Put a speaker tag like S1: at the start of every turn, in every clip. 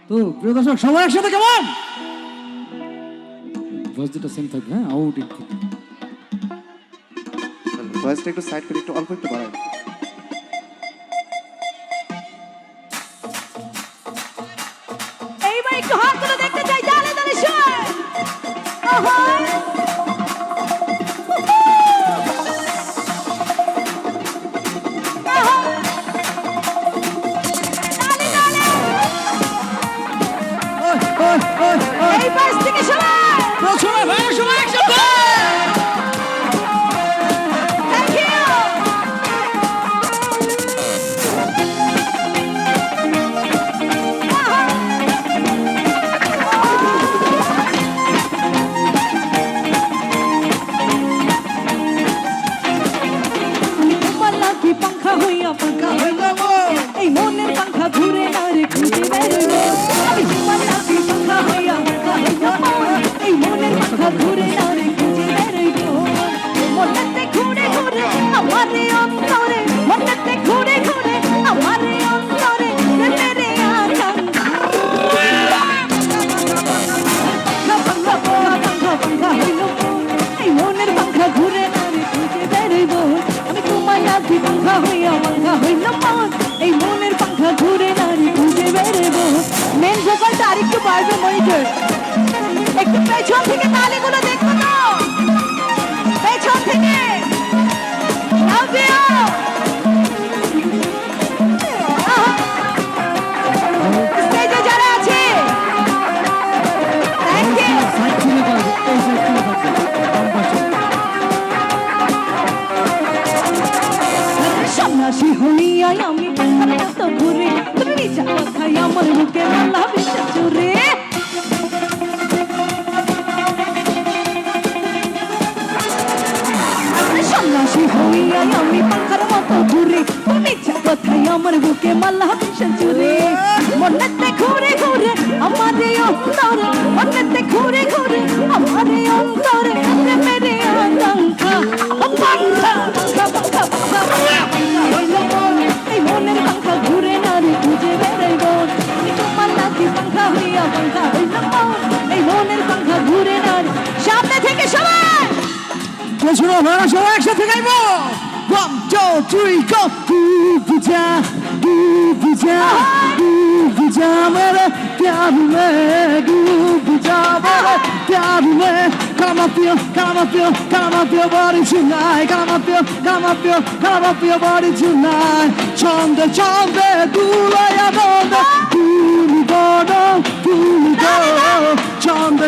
S1: তো প্রিয় দর্শক সবাই একসাথে কেমন ভয়েস দুটো সেম থাকবে হ্যাঁ আউট ইন
S2: ভয়েসটা একটু সাইড করে একটু অল্প একটু বাড়াই
S3: এইবার একটু হাতগুলো দেখতে চাই জানে জানে শুন ওহো এই পাশ থেকে সবাই
S1: প্রথমে ভাই সবাই একসাথে
S3: থ্যাংক ইউ মালা কি পাখা হইয়া এই মনের পাখা ঘুরে না রে খুঁজে বেরোলো মালা কি পাখা হইয়া এই মনের পাখা ঘুরে না রে খুঁজে বেরোলো মনেতে ঘুরে ঘুরে আমার অন্তরে মনেতে ঘুরে ঘুরে আমার অন্তরে মেরে আকাঙ্ক্ষা পাখা হইল এই মনের পাখা ঘুরে না রে খুঁজে বেরোলো আমি তোমার লাগি পাখা হইয়া পাখা হইল মন এই মনের পাখা ঘুরে না রে খুঁজে বেরোবো মেন ভোকালটা আরেকটু বাড়বে মনিটর একটু পেছন থেকে তালিগুলো দেখবো তো পেছন থেকে লাভ ইউ স্টেজে যারা আছে থ্যাংক ইউ
S1: সাইড থেকে থাকবে এই সাইড থেকে থাকবে বাম পাশে
S3: সন্ন্যাসী হইয়াই আমি তো ঘুরে তুমি মিছা কথাই আমার বুকে মালা বিষা চুরে সন্ন্যাসী হইয়াই আমি পাখার মতো ঘুরে তুমি মিছা কথাই আমার বুকে মালা বিষা চুরে মনেতে ঘুরে ঘুরে আমার অন্তরে মনেতে ঘুরে ঘুরে আমার অন্তরে মেরে আকাঙ্ক্ষা পাখা পাখা পাখা এই মনের পাখা ঘুরে না রে খুঁজে বেরোইব তোমার নাকি পাখা হইয়া পাখা হইল এই মনের পাখা ঘুরে না রে সামনে থেকে সবাই
S1: প্রথমে ভাই সবাই একসাথে গাইবো 1 2 3 go বুঝা বুঝা মেরে প্যার মে বুঝা মেরে প্যার মে Come up your body tonight. Come up your body tonight. Chonde, dulaya donde, duli go. Chonde,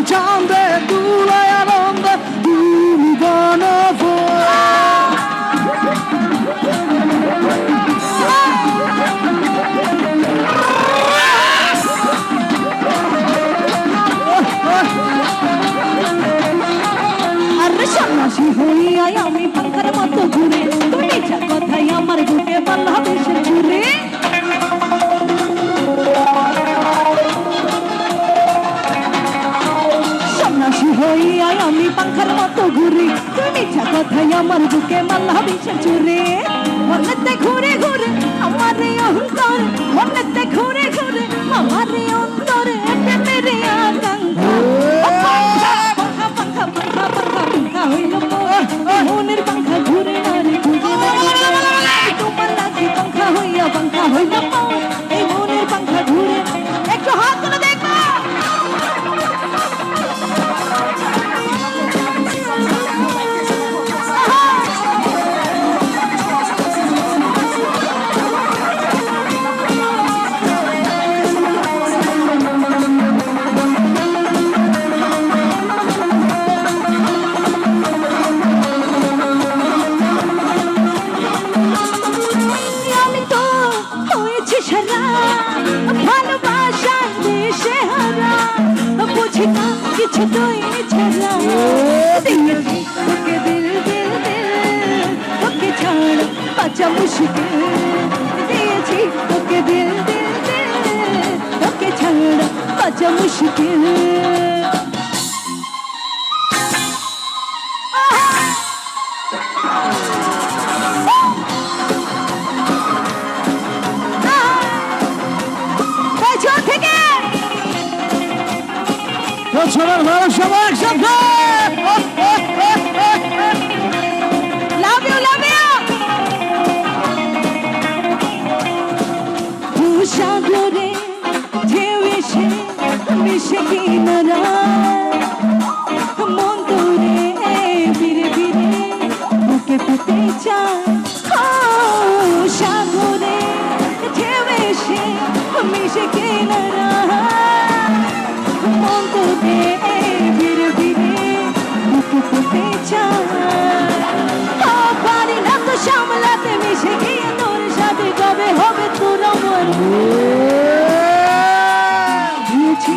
S1: dulaya donde, duli go no
S3: সন্ন্যাসী হইয়াই আমি পাখার মতো ঘুরে তুমি মিছা কথাই আমার বুকে মালা বিষা চুরে সন্ন্যাসী হইয়াই আমি পাখার মতো ঘুরে তুমি মিছা কথাই আমার বুকে মালা বিষা চুরে মনেতে ঘুরে ঘুরে আমার অন্তরে মনেতে ঘুরে ঘুরে আমার অন্তরে মেরে আকাঙ্ক্ষা পাখা হইল মনের পাখা ঘুরে না রে খুঁজে তোমার লাগে পাখা হইয়া পাখা হইল এই মনের পাখা ঘুরে একটু হাত তুলে দেখবা কিছু তুই ছাড়া দিয়েছি তোকে দিল তোকে ছাড়া বাঁচা মুশকিল দিয়েছি তোকে দিল তোকে ছাড়া বাঁচা মুশকিল
S1: বছরের ভালো সবাই একসাথে
S3: লাভ ইউ সাগরে ঢেউ এসে মিশে কিনারা মন তোরে ফিরে ফিরে বুকে পেতে চায় সাগরে ঢেউ এসে মিশে কিনারা মন তোরে ফিরে ফিরে বুকে পেতে চায় পারি না তো সামলাতে মিশে গিয়ে তোর সাথে কবে হবে তোর আমার দিয়েছি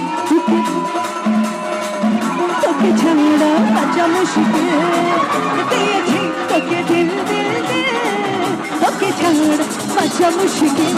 S3: তোকে ছাড়া বাঁচা মুশকিল দিয়েছি তোকে দিল দিল দিল তোকে ছাড়া বাঁচা মুশকিল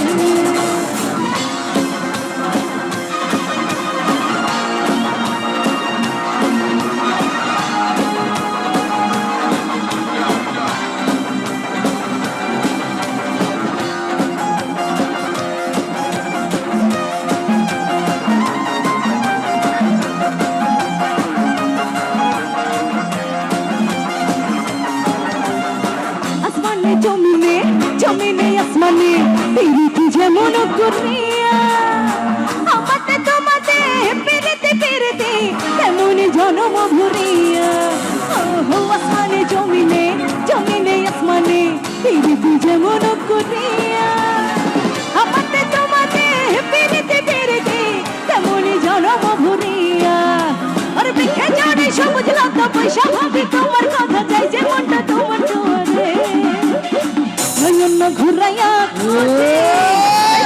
S3: জমিনে জমিনে আসমানে পিরিতি যেমন করিয়া আমাতে তোমাতে পিরিতি পিরিতি তেমনি জনম ভরিয়া ও আসমানে জমিনে জমিনে আসমানে পিরিতি যেমন করিয়া আমাতে তোমাতে পিরিতি পিরিতি তেমনি জনম ভরিয়া আর বিখে জানে সবুজ লতা পয়সা ভাবি তোমার কথা চাই যে মনটা তোমার দুয়ারে নয়ন ঘুরাইয়া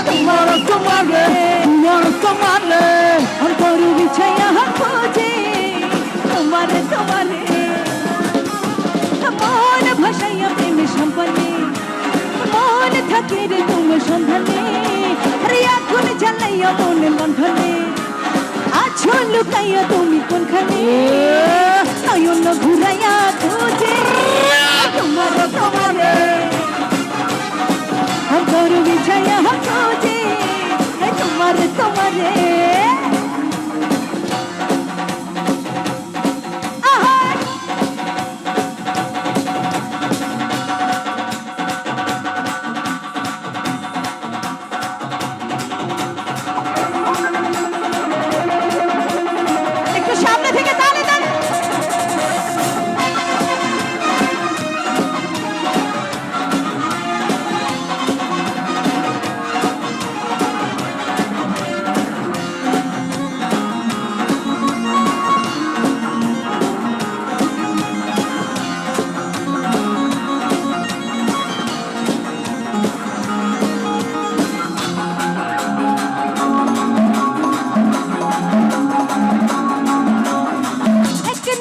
S1: তোমার তোমারে তোমার তোমারে
S3: অন্তর বিছাইয়া খোঁজে তোমারে তোমারে মন ভাসাইয়া প্রেম সম্পনে মন থাকে রে তোমার সন্ধানে রে আগুন জ্বালাইয়া মন লণ্ঠনে আছো লুকাইয়া তুমি কোনখানে নয়ন ঘুরাইয়া খোঁজে তোমারে তোমারে অন্তর বিছাইয়া খোঁজে তোমারে তোমারে একটু সামনে থেকে তালে তালে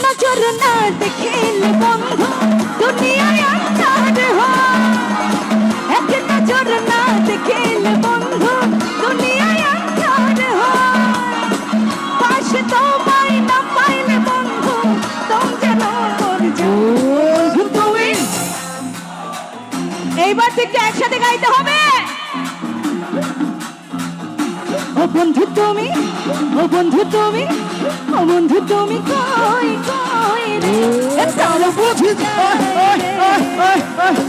S3: নজর না দেখেলে বন্ধু দুনিয়ায় আন্ধার হয় এক নজর না দেখেলে বন্ধু দুনিয়ায় আন্ধার হয় পাশে তোমায় না পাইলে বন্ধু তোম যেন মর যাও তুমি এইবার থেকে একসাথে গাইতে হবে ও বন্ধু তুমি ও বন্ধু তুমি ও বন্ধু তুমি কই কই রে তারা বুঝি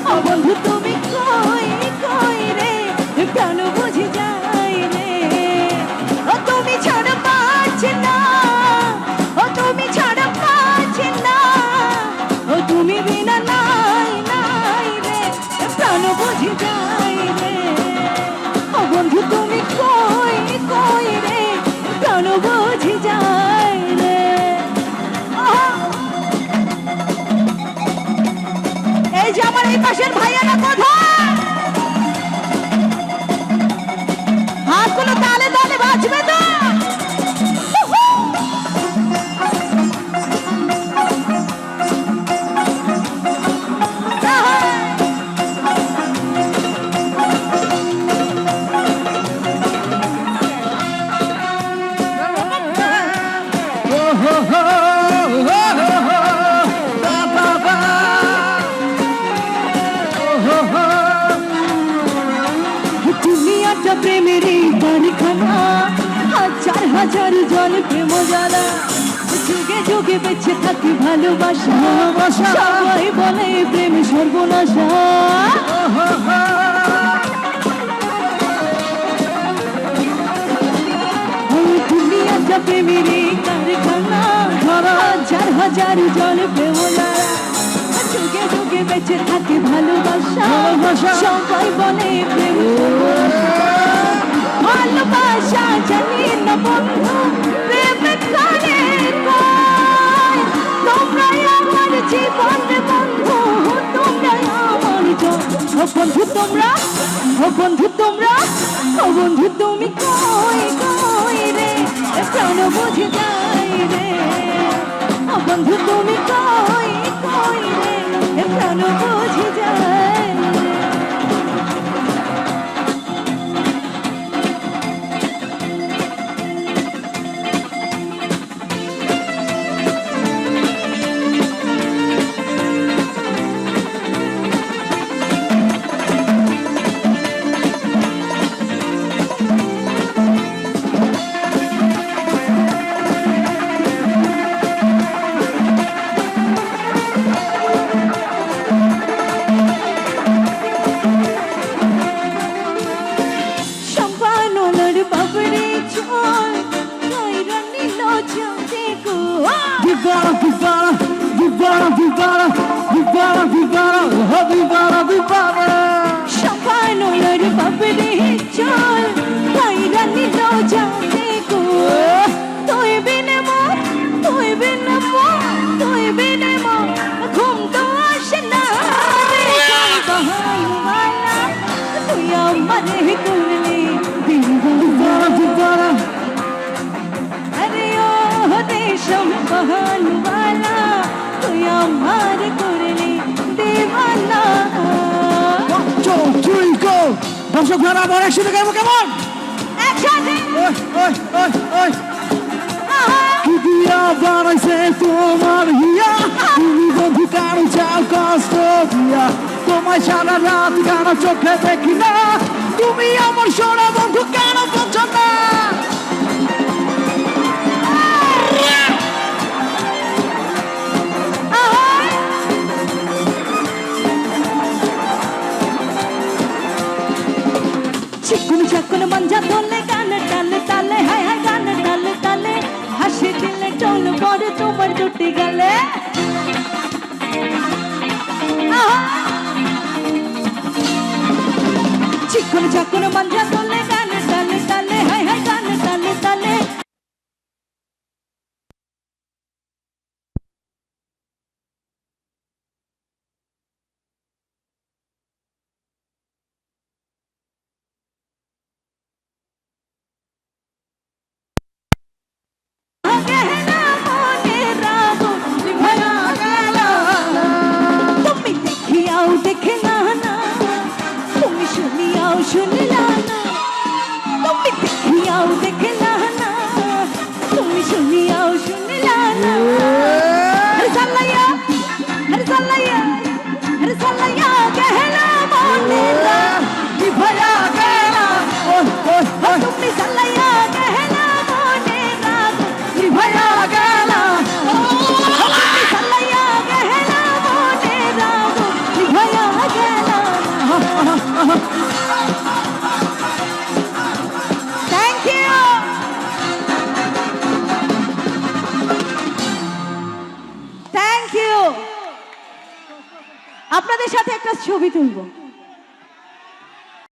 S3: ও বন্ধু তুমি কই কই রে কেন বুঝি যাই রে ও তুমি ছাড়া পাচ্ছি না ও তুমি ছাড়া পাচ্ছি না ও তুমি বিনা নাই নাই রে প্রাণ বুঝি যাই রে ও বন্ধু তুমি কই কই রে প্রাণ বুঝি যাই রে এই যে আমার এই পাশের ভাইয়ারা কোথায় হাতগুলো তালে তালে বাজবে তো দুনিয়াটা প্রেমের কারখানা হাজার হাজার জন প্রেম জ্বালা যুগে যুগে বেঁচে থাকি ভালোবাসা
S1: ভালোবাসা।
S3: সবাই বলে প্রেম সর্বনাশা ওই দুনিয়াটা প্রেমের কারখানা হাজার হাজার জল প্রেমলা যুগে যুগে বেঁচে থাকে ভালোবাসা
S1: ভালোবাসা।
S3: সবাই বলে প্রেম ভালোবাসা জানি না বন্ধু প্রেম কানে কয় তোমরাই আমার জীবন বন্ধু তোমরাই আমার জন ও বন্ধু তোমরা ও বন্ধু তোমরা ও বন্ধু তুমি কই কই রে প্রাণ বুঝে যাই রে ও বন্ধু তুমি কই কই রে প্রাণ বুঝে যায় সম্পানলার বাবরে চল কইরা নিল চলতে গো
S1: Vivara, vivara, vivara, vivara, vivara, vivara, oh vivara, vivara.
S3: সম্পানলার বাবরে চল কইরা নিল চলতে গো তুই বিনে মো তুই বিনে মো তুই বিনে মো ঘুম তো আসে না রে বাহানওয়ালা তুই আমারে করলি
S1: Vivara, vivara,
S3: अरे ओ देशम बहन वाला तू अमर करले दीवाना
S1: 1, 2, 3, go. দর্শকরা আবার একসাথে গাইবো কেমন?
S3: একসাথে
S1: ওই, ওই, ওই, ওই। কি দিয়া বানাইছে তোমার হিয়া? তুমি বন্ধু কারো চাও কষ্ট দিয়া। তোমায় সারা রাত কেন চোখে দেখি না? তুমি আমার সোনা বন্ধু কেন বোঝো না?
S3: চিকুন চাকুন মঞ্জা তোলে গান টালে টালে হায় হায় গান টালে টালে হাসি দিলে টোল বড় তোমার দুটি গেলে চিকুন চাকুন মঞ্জা তোলে গান টালে টালে হায় হায় গান টালে টালে গেলা মনে রাগ ভরা গেলা তুমি দেখিয়াও দেখলা না তুমি শুনিয়াও শুনলা না তুমি দেখিয়াও দেখলা না তুমি শুনিয়াও শুনলা না হর সালায়া গেলা মনে রাগ ভরা গেলা
S1: ওই, ওই, ওই।
S3: তুমি সালায়া গেলা মনে রাগ ভরা গেলা তুমি সালায়া গেলা মনে রাগ ভরা গেলা থ্যাংক ইউ থ্যাংক ইউ আপনাদের সাথে একটা ছবি তুলবো